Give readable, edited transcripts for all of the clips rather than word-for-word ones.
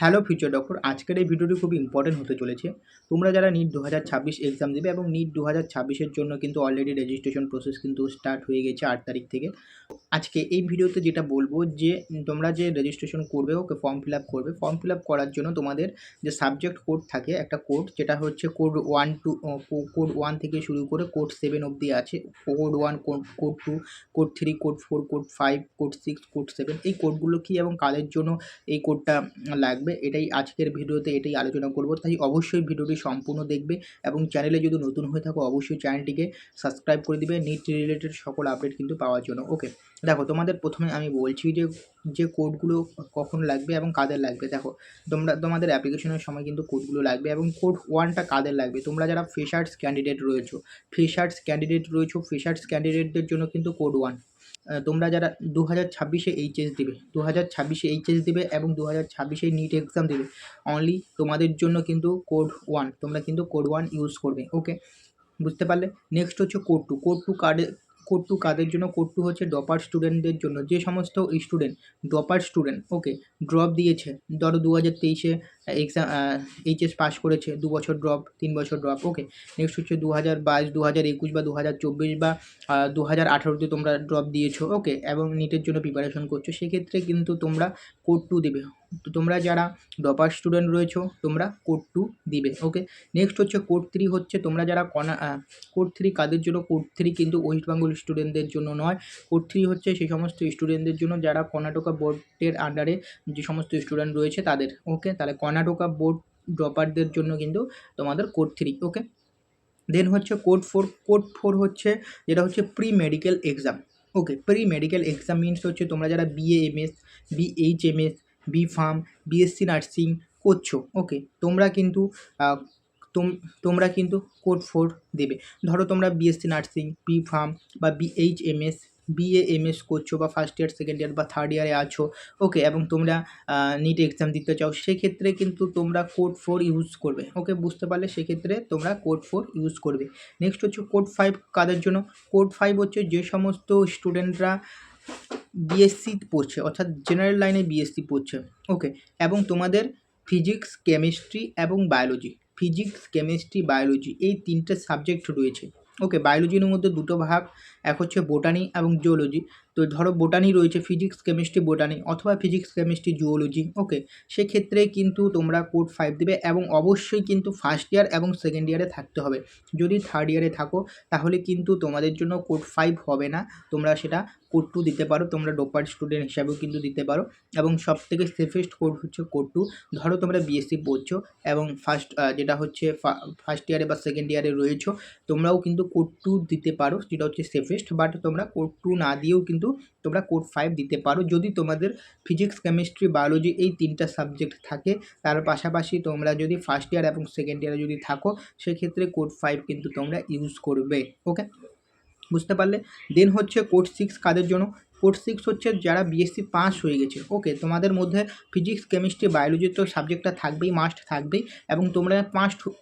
Hello future doctor, আজকের এই ভিডিওটি খুব ইম্পর্টেন্ট হতে চলেছে। তোমরা যারা নিট 2026 এক্সাম দেবে এবং নিট 2026-এর জন্য কিন্তু অলরেডি রেজিস্ট্রেশন প্রসেস কিন্তু স্টার্ট হয়ে গেছে 8 তারিখ থেকে। আজকে এই ভিডিওতে যেটা বলবো যে তোমরা যে রেজিস্ট্রেশন করবে, ওকে, ফর্ম ফিল আপ করবে। ফর্ম ফিল আপ করার জন্য তোমাদের যে সাবজেক্ট কোড থাকে, একটা কোড যেটা হচ্ছে কোড 1 থেকে শুরু করে কোড 7 অবধি আছে। Code 1, code 2, code 3, code 4, code 5, code 6, code 7, এই কোডগুলো কী এবং কাদের জন্য এই কোডটা লাগবে, এটাই আজকের ভিডিওতে এটাই আলোচনা করব। তাই অবশ্যই ভিডিওটি সম্পূর্ণ দেখবে এবং চ্যানেলে যদি নতুন হয়ে থাকো অবশ্যই চ্যানেলটিকে সাবস্ক্রাইব করে দিবে নিট রিলেটেড সকল আপডেট কিন্তু পাওয়ার জন্য। ওকে, দেখো তোমাদের প্রথমে আমি বলছি যে কোডগুলো কখন লাগবে এবং কাদের লাগবে। দেখো তোমাদের অ্যাপ্লিকেশনের সময় কিন্তু কোডগুলো লাগবে এবং কোড 1টা কাদের লাগবে, তোমরা যারা ফ্রেশার্স ক্যান্ডিডেট রয়েছো ফ্রেশার্স ক্যান্ডিডেটদের জন্য কিন্তু কোড 1। তোমরা যারা 2026-এ এইচএস দেবে এবং 2026-এ নিট এক্সাম দেবে, অনলি তোমাদের জন্য কিন্তু কোড 1, তোমরা কিন্তু কোড 1 ইউজ করবে। ওকে, বুঝতে পারলে। নেক্সট হচ্ছে কোড টু কাদের জন্য? কোড 2 হচ্ছে ডপার স্টুডেন্টদের জন্য, যে সমস্ত ডপার স্টুডেন্ট, ওকে, ড্রপ দিয়েছে। ধরো 2023-এ এক্সাম এইচএস পাস করেছে, 2 বছর ড্রপ, 3 বছর ড্রপ। ওকে, নেক্সট হচ্ছে 2022, 2021 বা 2024 বা 2018-তে তোমরা ড্রপ দিয়েছো, ওকে, এবং নিটের জন্য প্রিপারেশন করছো, সেক্ষেত্রে কিন্তু তোমরা কোড 2 দেবে। তো তোমরা যারা ডপার স্টুডেন্ট রয়েছো তোমরা কোড 2 দিবে। ওকে, নেক্সট হচ্ছে কোড 3 হচ্ছে তোমরা যারা কোড 3 কাদের জন্য? কোড 3 কিন্তু ওয়েস্ট বেঙ্গল স্টুডেন্টদের জন্য নয়। কোড 3 হচ্ছে সেই সমস্ত স্টুডেন্টদের জন্য যারা কর্ণাটকা বোর্ডের আন্ডারে যে সমস্ত স্টুডেন্ট রয়েছে তাদের। ওকে, তাহলে কর্ণাটকা বোর্ড ড্রপারদের জন্য কিন্তু তোমাদের কোড 3। ওকে, দেন হচ্ছে কোড 4 হচ্ছে যেটা হচ্ছে প্রি মেডিকেল এক্সাম। ওকে, প্রি মেডিকেল এক্সাম মিনস হচ্ছে তোমরা যারা BAMS, BHMS, B.Pharm, BSc nursing করছো, ওকে, তোমরা কিন্তু কোড 4 দেবে। ধরো তোমরা BSc নার্সিং, B.Pharm বা BHMS, BAMS করছো বা ফার্স্ট ইয়ার, সেকেন্ড ইয়ার বা থার্ড ইয়ারে আছো, ওকে, এবং তোমরা নিট এক্সাম দিতে চাও, সেক্ষেত্রে কিন্তু তোমরা কোড 4 ইউজ করবে। ওকে, বুঝতে পারলে, সেক্ষেত্রে তোমরা কোড 4 ইউজ করবে। নেক্সট হচ্ছে কোড 5 কাদের জন্য? কোড 5 হচ্ছে যে সমস্ত স্টুডেন্টরা BSc পড়ছে, অর্থাৎ জেনারেল লাইনে BSc পড়ছে, ওকে, এবং তোমাদের ফিজিক্স, কেমিস্ট্রি এবং বায়োলজি এই 3টে সাবজেক্ট রয়েছে। ওকে, বায়োলজির মধ্যে 2টো ভাগ, এক হচ্ছে বোটানি এবং জুওলজি। তো ধরো বোটানি রয়েছে ফিজিক্স, কেমিস্ট্রি, বোটানি, অথবা ফিজিক্স, কেমিস্ট্রি, জুওলজি। ওকে, সেক্ষেত্রে কিন্তু তোমরা কোড 5 দেবে এবং অবশ্যই কিন্তু ফার্স্ট ইয়ার এবং সেকেন্ড ইয়ারে থাকতে হবে। যদি থার্ড ইয়ারে থাকো তাহলে কিন্তু তোমাদের জন্য কোড 5 হবে না, তোমরা সেটা কোড 2 দিতে পারো, তোমরা ডপার স্টুডেন্ট হিসাবেও কিন্তু দিতে পারো। এবং সবথেকে সেফেস্ট কোড হচ্ছে কোড 2। ধরো তোমরা BSc পড়ছো এবং যেটা হচ্ছে ফার্স্ট ইয়ারে বা সেকেন্ড ইয়ারে রয়েছো, তোমরাও কিন্তু কোড 2 দিতে পারো, যেটা হচ্ছে সেফেস্ট। বাট তোমরা কোড 2 না দিয়েও কিন্তু তোমরা কোড 5 দিতে পারো, যদি তোমাদের ফিজিক্স, কেমিস্ট্রি, বায়োলজি এই 3টা সাবজেক্ট থাকে। তার পাশাপাশি তোমরা যদি ফার্স্ট ইয়ার এবং সেকেন্ড ইয়ারে যদি থাকো, সেক্ষেত্রে কোড 5 কিন্তু তোমরা ইউজ করবে। ওকে, বুঝতে পারলে। দেন হচ্ছে কোড 6 কাদের জন্য? কোড 6 হচ্ছে যারা BSc পাস হয়ে গেছে। ওকে, তোমাদের মধ্যে ফিজিক্স, কেমিস্ট্রি, বায়োলজি তো সাবজেক্টটা থাকবেই, মাস্ট থাকবেই, এবং তোমরা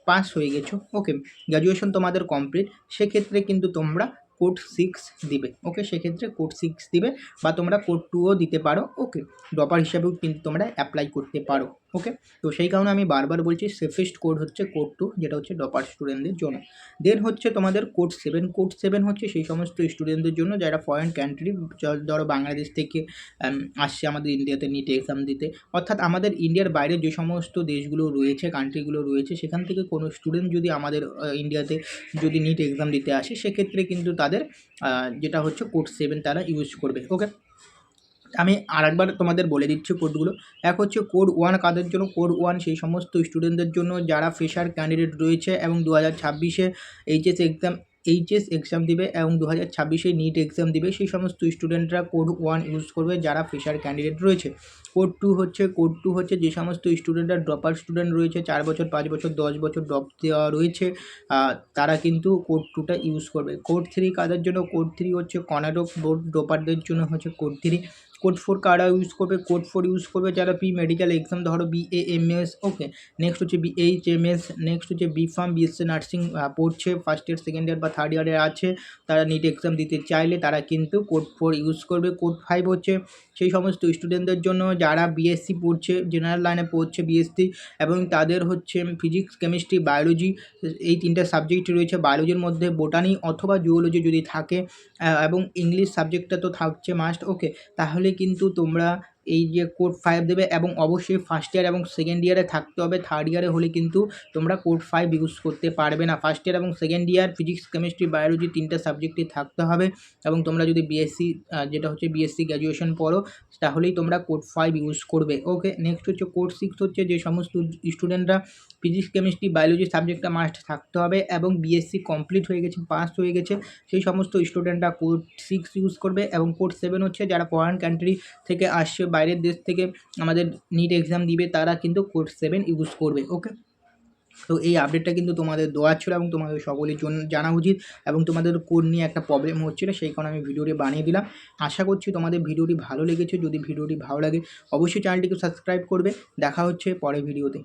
পাস হয়ে গেছো, ওকে, গ্র্যাজুয়েশন তোমাদের কমপ্লিট, সেক্ষেত্রে কিন্তু তোমরা কোড 6 দিবে। ওকে, সেক্ষেত্রে কোড 6 দিবে, বা তোমরা কোড 2ও দিতে পারো। ওকে, ড্রপার হিসাবেও কিন্তু তোমরা অ্যাপ্লাই করতে পারো। ওকে, তো সেই কারণে আমি বারবার বলছি সেফেস্ট কোড হচ্ছে কোড 2, যেটা হচ্ছে ড্রপার স্টুডেন্টদের জন্য। দেন হচ্ছে তোমাদের কোড 7। কোড 7 হচ্ছে সেই সমস্ত স্টুডেন্টদের জন্য যারা ফরেন কান্ট্রি, ধরো বাংলাদেশ থেকে আসছে আমাদের ইন্ডিয়াতে নিট এক্সাম দিতে, অর্থাৎ আমাদের ইন্ডিয়ার বাইরে যে সমস্ত দেশগুলো রয়েছে, কান্ট্রিগুলো রয়েছে, সেখান থেকে কোনো স্টুডেন্ট যদি আমাদের ইন্ডিয়াতে যদি নিট এক্সাম দিতে আসে, সেক্ষেত্রে কিন্তু তাদের যেটা হচ্ছে কোড 7 তারা ইউজ করবে। ওকে, আমি আরেকবার তোমাদের বলে দিচ্ছি কোডগুলো। এক হচ্ছে কোড 1 কাদের জন্য? কোড 1 সেই সমস্ত স্টুডেন্টদের জন্য যারা ফ্রেশার ক্যান্ডিডেট রয়েছে এবং 2026-এ এইচএস এক্সাম দিবে এবং 2026-এ নিট এক্সাম দিবে, সেই সমস্ত স্টুডেন্টরা কোড 1 ইউজ করবে যারা ফ্রেশার ক্যান্ডিডেট রয়েছে। কোড 2 হচ্ছে যে সমস্ত স্টুডেন্টরা ড্রপার স্টুডেন্ট রয়েছে, 4 বছর, 5 বছর, 10 বছর ড্রপ দেওয়া রয়েছে, তারা কিন্তু কোড 2টা ইউজ করবে। কোড 3 কাদের জন্য? কোড 3 হচ্ছে কর্ণাটক বোর্ড ড্রপারদের জন্য হচ্ছে কোড 3। কোড 4 কারা ইউজ করবে? কোড 4 ইউজ করবে যারা প্রি মেডিকেল এক্সাম, ধরো BAMS, ওকে, নেক্সট হচ্ছে BHMS, নেক্সট হচ্ছে B.Pharm, BSc নার্সিং পড়ছে, ফার্স্ট ইয়ার, সেকেন্ড ইয়ার বা থার্ড ইয়ারে আছে, তারা নিট এক্সাম দিতে চাইলে তারা কিন্তু কোড 4 ইউজ করবে। কোড 5 হচ্ছে সেই সমস্ত স্টুডেন্টদের জন্য যারা বিএসসি পড়ছে, জেনারেল লাইনে পড়ছে বিএসসি, এবং তাদের হচ্ছে ফিজিক্স, কেমিস্ট্রি, বায়োলজি এই 3টে সাবজেক্ট রয়েছে। বায়োলজির মধ্যে বোটানি অথবা জুওলজি যদি থাকে এবং ইংলিশ সাবজেক্টটা তো থাকছে মাস্ট। ওকে, তাহলে কিন্তু তোমরা এই যে কোড 5 দেবে, এবং অবশ্যই ফার্স্ট ইয়ার এবং সেকেন্ড ইয়ারে থাকতে হবে। থার্ড ইয়ারে হলে কিন্তু তোমরা কোড 5 ইউজ করতে পারবে না। ফার্স্ট ইয়ার এবং second year physics, chemistry, biology 3টে সাবজেক্টই থাকতে হবে। এবং তোমরা যদি বিএসসি যেটা হচ্ছে বিএসসি গ্র্যাজুয়েশন পড়ো, তাহলেই তোমরা কোড 5 ইউজ করবে। ওকে, নেক্সট হচ্ছে কোড 6 হচ্ছে যে সমস্ত স্টুডেন্টরা ফিজিক্স, কেমিস্ট্রি, বায়োলজি সাবজেক্টটা মাস্ট থাকতে হবে এবং বিএসসি কমপ্লিট হয়ে গেছে, পাস হয়ে গেছে, সেই সমস্ত স্টুডেন্টরা কোড 6 ইউজ করবে। এবং কোড 7 হচ্ছে যারা ফরেন কান্ট্রি থেকে আসছে, বাইরের দেশ থেকে আমাদের নিট এক্সাম দিবে, তারা কিন্তু কোড 7 ইউজ করবে। ওকে, তো এই আপডেটটা কিন্তু তোমাদের দেওয়ার ছিল এবং তোমাদের সকলের জন্য জানা উচিত, এবং তোমাদের কোড নিয়ে একটা প্রবলেম হচ্ছিলো, সেই কারণে আমি ভিডিওটি বানিয়ে দিলাম। আশা করছি তোমাদের ভিডিওটি ভালো লেগেছে। যদি ভিডিওটি ভালো লাগে অবশ্যই চ্যানেলটিকে সাবস্ক্রাইব করবে। দেখা হচ্ছে পরের ভিডিওতে।